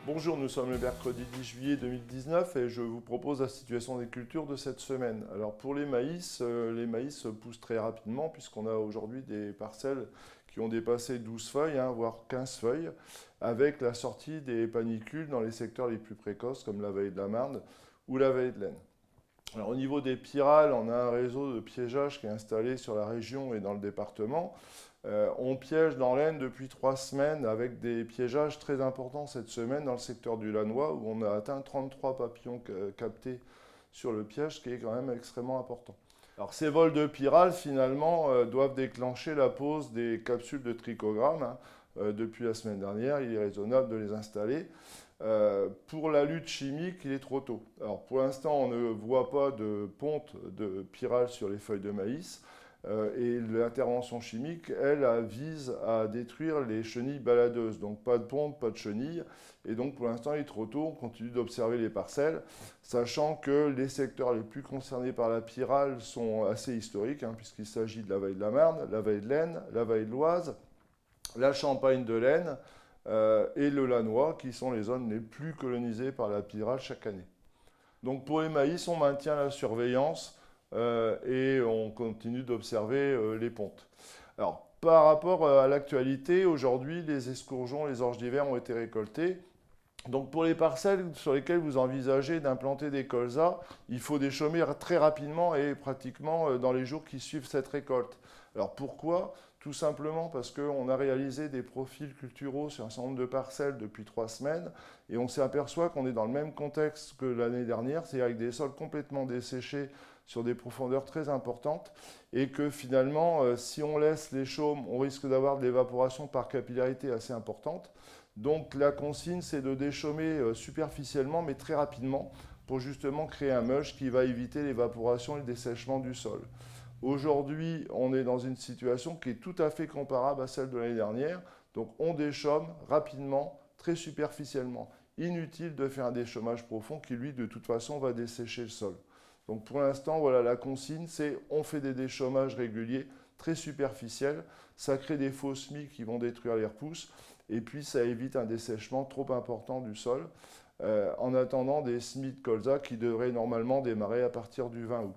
Bonjour, nous sommes le mercredi 10 juillet 2019 et je vous propose la situation des cultures de cette semaine. Alors pour les maïs poussent très rapidement puisqu'on a aujourd'hui des parcelles qui ont dépassé 12 feuilles, voire 15 feuilles, avec la sortie des panicules dans les secteurs les plus précoces comme la vallée de la Marne ou la vallée de l'Aisne. Alors, au niveau des pyrales, on a un réseau de piégeage qui est installé sur la région et dans le département. On piège dans l'Aisne depuis 3 semaines avec des piégeages très importants cette semaine dans le secteur du Lannoy où on a atteint 33 papillons captés sur le piège, ce qui est quand même extrêmement important. Alors ces vols de pyrales finalement doivent déclencher la pose des capsules de trichogramme. Depuis la semaine dernière, il est raisonnable de les installer. Pour la lutte chimique, il est trop tôt. Alors pour l'instant, on ne voit pas de ponte de pyrale sur les feuilles de maïs. Et l'intervention chimique, elle, vise à détruire les chenilles baladeuses. Donc pas de ponte, pas de chenilles. Et donc pour l'instant, il est trop tôt. On continue d'observer les parcelles, sachant que les secteurs les plus concernés par la pyrale sont assez historiques, puisqu'il s'agit de la vallée de la Marne, la vallée de l'Aisne, la vallée de l'Oise, la Champagne de l'Aisne et le Lannoy, qui sont les zones les plus colonisées par la pyrale chaque année. Donc pour les maïs, on maintient la surveillance et on continue d'observer les pontes. Alors par rapport à l'actualité, aujourd'hui, les escourgeons, les orges d'hiver ont été récoltés. Donc pour les parcelles sur lesquelles vous envisagez d'implanter des colzas, il faut déchaumer très rapidement et pratiquement dans les jours qui suivent cette récolte. Alors pourquoi? Tout simplement parce qu'on a réalisé des profils culturaux sur un certain nombre de parcelles depuis 3 semaines et on s'aperçoit qu'on est dans le même contexte que l'année dernière, c'est-à-dire avec des sols complètement desséchés sur des profondeurs très importantes et que finalement, si on laisse les chaumes, on risque d'avoir de l'évaporation par capillarité assez importante. Donc la consigne, c'est de déchaumer superficiellement, mais très rapidement, pour justement créer un mulch qui va éviter l'évaporation et le dessèchement du sol. Aujourd'hui, on est dans une situation qui est tout à fait comparable à celle de l'année dernière. Donc on déchaume rapidement, très superficiellement. Inutile de faire un déchaumage profond qui, lui, de toute façon, va dessécher le sol. Donc pour l'instant, voilà, la consigne, c'est on fait des déchaumages réguliers, très superficiels. Ça crée des faux semis qui vont détruire les repousses. Et puis ça évite un dessèchement trop important du sol. En attendant des semis de colza qui devraient normalement démarrer à partir du 20 août.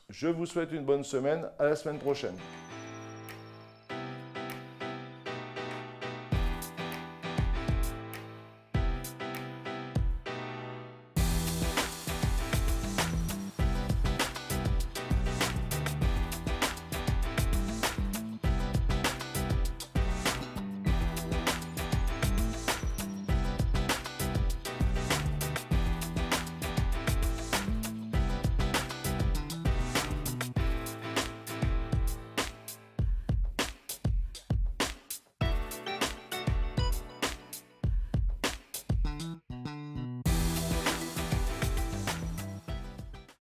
Je vous souhaite une bonne semaine, à la semaine prochaine.